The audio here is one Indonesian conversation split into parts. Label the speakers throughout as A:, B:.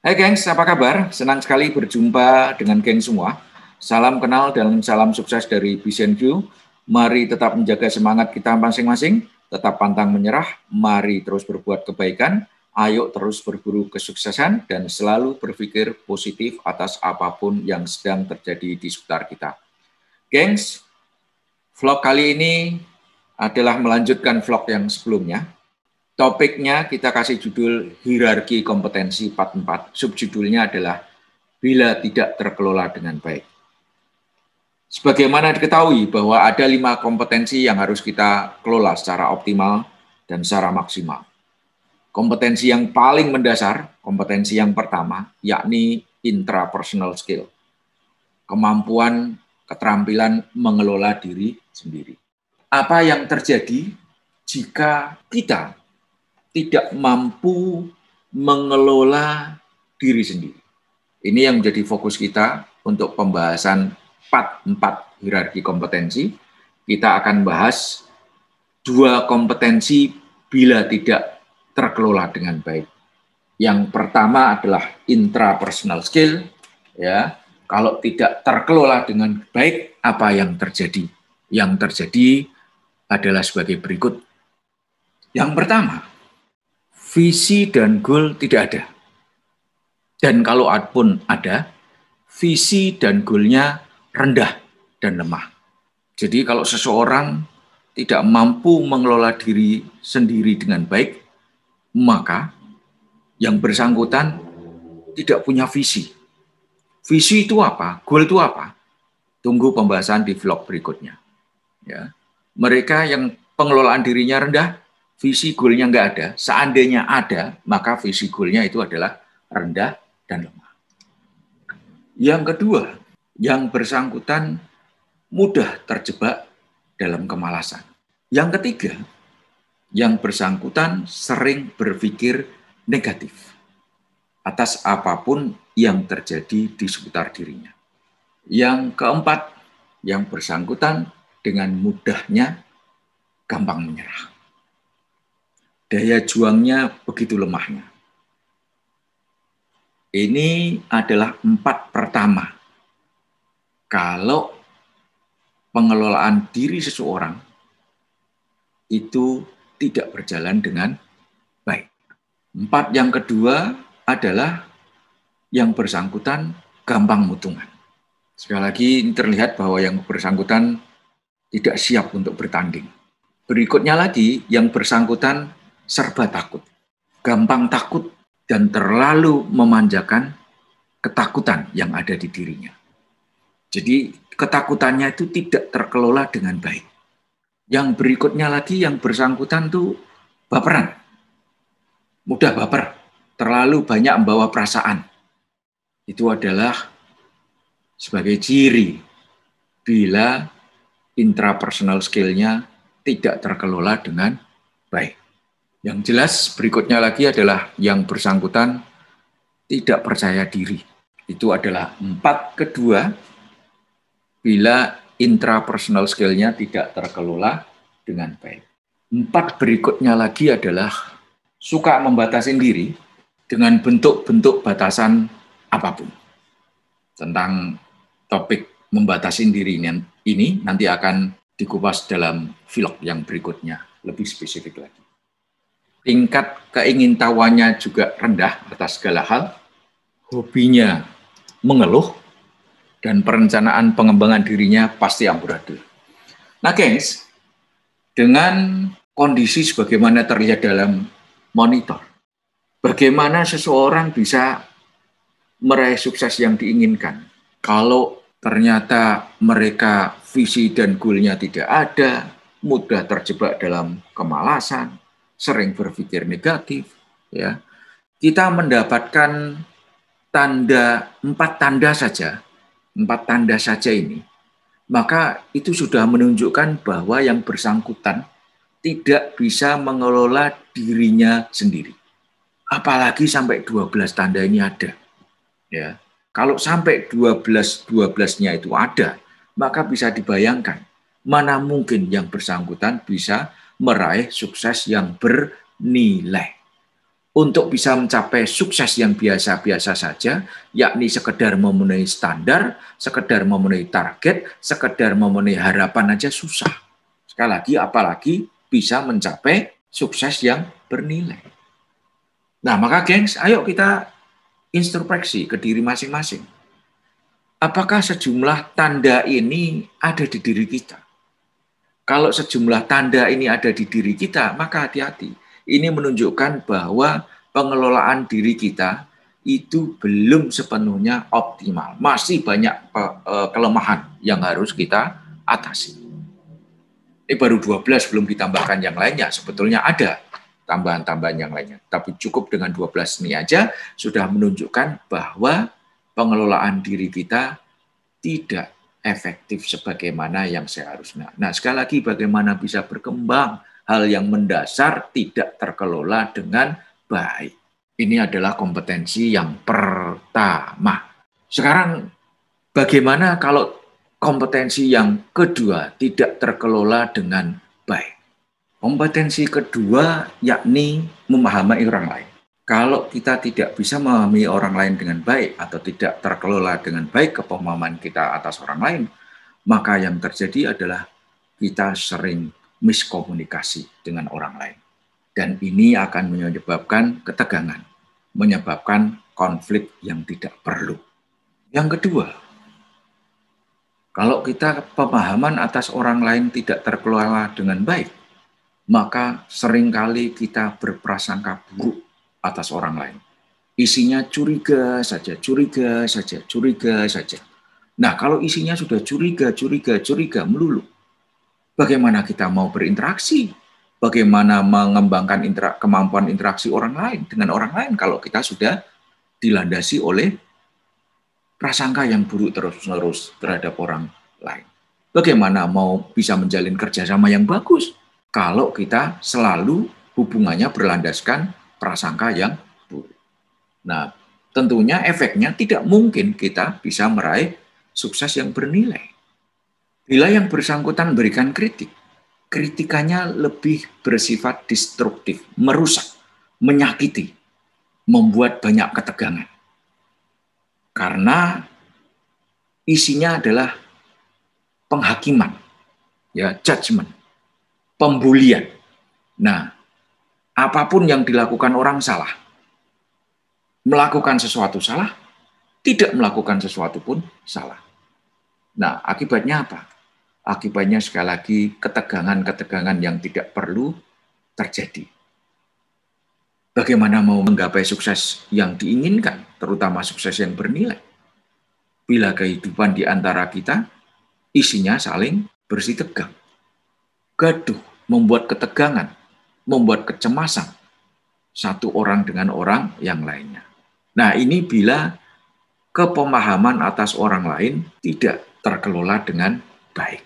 A: Hai gengs, apa kabar? Senang sekali berjumpa dengan geng semua. Salam kenal dan salam sukses dari BCNQ. Mari tetap menjaga semangat kita masing-masing, tetap pantang menyerah, mari terus berbuat kebaikan, ayo terus berburu kesuksesan, dan selalu berpikir positif atas apapun yang sedang terjadi di sekitar kita. Gengs, vlog kali ini adalah melanjutkan vlog yang sebelumnya. Topiknya kita kasih judul hierarki kompetensi 44. Subjudulnya adalah bila tidak terkelola dengan baik. Sebagaimana diketahui bahwa ada 5 kompetensi yang harus kita kelola secara optimal dan secara maksimal. Kompetensi yang paling mendasar, kompetensi yang pertama, yakni intrapersonal skill. Kemampuan, keterampilan mengelola diri sendiri. Apa yang terjadi jika kita tidak mampu mengelola diri sendiri? Ini yang menjadi fokus kita untuk pembahasan 4 hierarki kompetensi. Kita akan bahas 2 kompetensi bila tidak terkelola dengan baik. Yang pertama adalah intrapersonal skill, ya. Kalau tidak terkelola dengan baik, apa yang terjadi? Yang terjadi adalah sebagai berikut. Yang pertama, visi dan goal tidak ada. Dan kalau pun ada, visi dan goalnya rendah dan lemah. Jadi kalau seseorang tidak mampu mengelola diri sendiri dengan baik, maka yang bersangkutan tidak punya visi. Visi itu apa? Goal itu apa? Tunggu pembahasan di vlog berikutnya. Ya. Mereka yang pengelolaan dirinya rendah, visi goalnya nggak ada. Seandainya ada, maka visi goalnya itu adalah rendah dan lemah. Yang kedua, yang bersangkutan mudah terjebak dalam kemalasan. Yang ketiga, yang bersangkutan sering berpikir negatif atas apapun yang terjadi di sekitar dirinya. Yang keempat, yang bersangkutan dengan mudahnya gampang menyerah. Daya juangnya begitu lemahnya. Ini adalah 4 pertama. Kalau pengelolaan diri seseorang itu tidak berjalan dengan baik. 4 yang kedua adalah yang bersangkutan gampang mutungan. Sekali lagi ini terlihat bahwa yang bersangkutan tidak siap untuk bertanding. Berikutnya lagi yang bersangkutan serba takut. Gampang takut dan terlalu memanjakan ketakutan yang ada di dirinya. Jadi ketakutannya itu tidak terkelola dengan baik. Yang berikutnya lagi yang bersangkutan tuh baperan. Mudah baper, terlalu banyak membawa perasaan. Itu adalah sebagai ciri bila intrapersonal skill-nya tidak terkelola dengan baik. Yang jelas berikutnya lagi adalah yang bersangkutan tidak percaya diri. Itu adalah 4 kedua bila intrapersonal skill-nya tidak terkelola dengan baik. 4 berikutnya lagi adalah suka membatasi diri dengan bentuk-bentuk batasan apapun. Tentang topik membatasi diri ini nanti akan dikupas dalam vlog yang berikutnya, lebih spesifik lagi. Tingkat keingintahuannya juga rendah atas segala hal, hobinya mengeluh, dan perencanaan pengembangan dirinya pasti amburadul. Nah gengs, dengan kondisi sebagaimana terlihat dalam monitor, bagaimana seseorang bisa meraih sukses yang diinginkan kalau ternyata mereka visi dan goalnya tidak ada, mudah terjebak dalam kemalasan, sering berpikir negatif, ya. Kita mendapatkan 4 tanda saja, 4 tanda saja ini, maka itu sudah menunjukkan bahwa yang bersangkutan tidak bisa mengelola dirinya sendiri. Apalagi sampai 12 tanda ini ada. Ya. Kalau sampai 12-12-nya itu ada, maka bisa dibayangkan mana mungkin yang bersangkutan bisa meraih sukses yang bernilai. untuk bisa mencapai sukses yang biasa-biasa saja, yakni sekedar memenuhi standar, sekedar memenuhi target, sekedar memenuhi harapan aja susah. Sekali lagi, apalagi bisa mencapai sukses yang bernilai. Nah, maka gengs, ayo kita introspeksi ke diri masing-masing. Apakah sejumlah tanda ini ada di diri kita? Kalau sejumlah tanda ini ada di diri kita, maka hati-hati. Ini menunjukkan bahwa pengelolaan diri kita itu belum sepenuhnya optimal. Masih banyak kelemahan yang harus kita atasi. Ini baru 12, belum ditambahkan yang lainnya. Sebetulnya ada tambahan-tambahan yang lainnya. Tapi cukup dengan 12 ini aja sudah menunjukkan bahwa pengelolaan diri kita tidak efektif sebagaimana yang seharusnya. Nah, sekali lagi bagaimana bisa berkembang hal yang mendasar tidak terkelola dengan baik. Ini adalah kompetensi yang pertama. Sekarang bagaimana kalau kompetensi yang kedua tidak terkelola dengan baik? Kompetensi kedua yakni memahami orang lain. Kalau kita tidak bisa memahami orang lain dengan baik atau tidak terkelola dengan baik kepemahaman kita atas orang lain, maka yang terjadi adalah kita sering miskomunikasi dengan orang lain. Dan ini akan menyebabkan ketegangan, menyebabkan konflik yang tidak perlu. Yang kedua, kalau kita pemahaman atas orang lain tidak terkelola dengan baik, maka seringkali kita berprasangka buruk atas orang lain. Isinya curiga saja, curiga saja, curiga saja. Nah, kalau isinya sudah curiga melulu, bagaimana kita mau berinteraksi? Bagaimana mengembangkan kemampuan interaksi orang lain dengan orang lain kalau kita sudah dilandasi oleh prasangka yang buruk terus-menerus terhadap orang lain? Bagaimana mau bisa menjalin kerjasama yang bagus kalau kita selalu hubungannya berlandaskan prasangka yang buruk? Nah, tentunya efeknya tidak mungkin kita bisa meraih sukses yang bernilai. Bila yang bersangkutan memberikan kritik, kritikannya lebih bersifat destruktif, merusak, menyakiti, membuat banyak ketegangan. Karena isinya adalah penghakiman, ya, judgment, pembulian. Nah, apapun yang dilakukan orang salah. Melakukan sesuatu salah, tidak melakukan sesuatu pun salah. Nah, akibatnya apa? Akibatnya sekali lagi ketegangan-ketegangan yang tidak perlu terjadi. Bagaimana mau menggapai sukses yang diinginkan, terutama sukses yang bernilai? Bila kehidupan di antara kita isinya saling bersitegang, gaduh, membuat ketegangan, membuat kecemasan satu orang dengan orang yang lainnya. Nah, ini bila kepemahaman atas orang lain tidak terkelola dengan baik.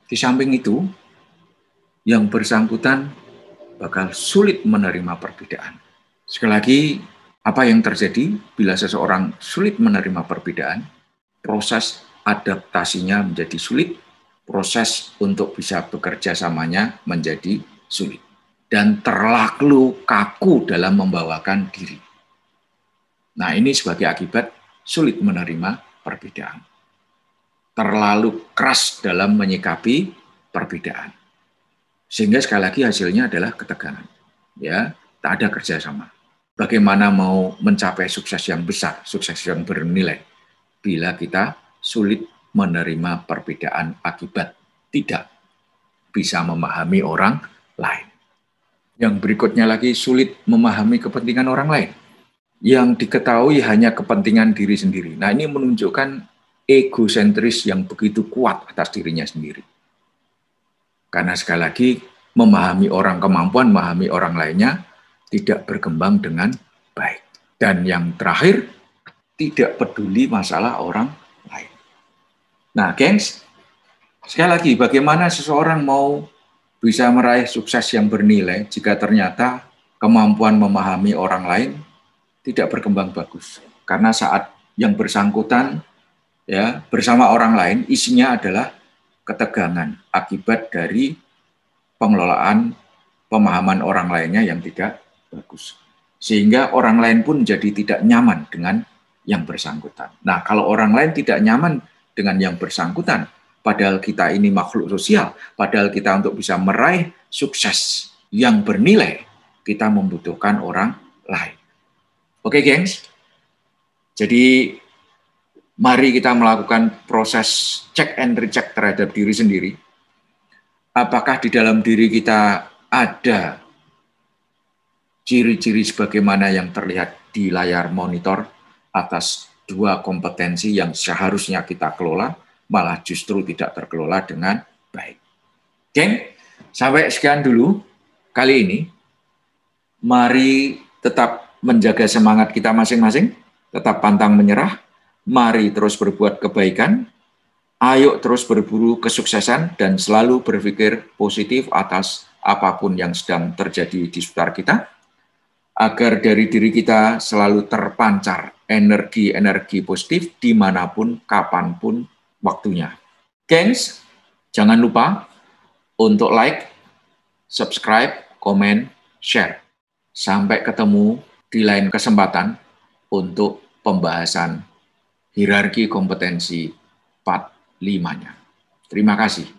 A: Di samping itu, yang bersangkutan bakal sulit menerima perbedaan. Sekali lagi, apa yang terjadi bila seseorang sulit menerima perbedaan? Proses adaptasinya menjadi sulit, proses untuk bisa bekerja samanya menjadi sulit, dan terlalu kaku dalam membawakan diri. Nah, ini sebagai akibat sulit menerima perbedaan. Terlalu keras dalam menyikapi perbedaan. Sehingga sekali lagi hasilnya adalah ketegangan. Ya, tak ada kerjasama. Bagaimana mau mencapai sukses yang besar, sukses yang bernilai, bila kita sulit menerima perbedaan akibat tidak bisa memahami orang lain. Yang berikutnya lagi, sulit memahami kepentingan orang lain. Yang diketahui hanya kepentingan diri sendiri. Nah, ini menunjukkan egosentris yang begitu kuat atas dirinya sendiri. Karena sekali lagi, memahami orang, kemampuan memahami orang lainnya tidak berkembang dengan baik. Dan yang terakhir, tidak peduli masalah orang lain. Nah, gengs, sekali lagi, bagaimana seseorang mau bisa meraih sukses yang bernilai jika ternyata kemampuan memahami orang lain tidak berkembang bagus? Karena saat yang bersangkutan ya bersama orang lain isinya adalah ketegangan akibat dari pengelolaan pemahaman orang lainnya yang tidak bagus. Sehingga orang lain pun jadi tidak nyaman dengan yang bersangkutan. Nah, kalau orang lain tidak nyaman dengan yang bersangkutan, padahal kita ini makhluk sosial, padahal kita untuk bisa meraih sukses yang bernilai, kita membutuhkan orang lain. Oke, gengs? Jadi, mari kita melakukan proses check and recheck terhadap diri sendiri. Apakah di dalam diri kita ada ciri-ciri sebagaimana yang terlihat di layar monitor atas dua kompetensi yang seharusnya kita kelola, malah justru tidak terkelola dengan baik. Geng, sampai sekian dulu kali ini. Mari tetap menjaga semangat kita masing-masing, tetap pantang menyerah, mari terus berbuat kebaikan, ayo terus berburu kesuksesan, dan selalu berpikir positif atas apapun yang sedang terjadi di sekitar kita, agar dari diri kita selalu terpancar energi-energi positif dimanapun, kapanpun waktunya. Gengs, jangan lupa untuk like, subscribe, komen, share. Sampai ketemu di lain kesempatan untuk pembahasan hierarki kompetensi part 5-nya. Terima kasih.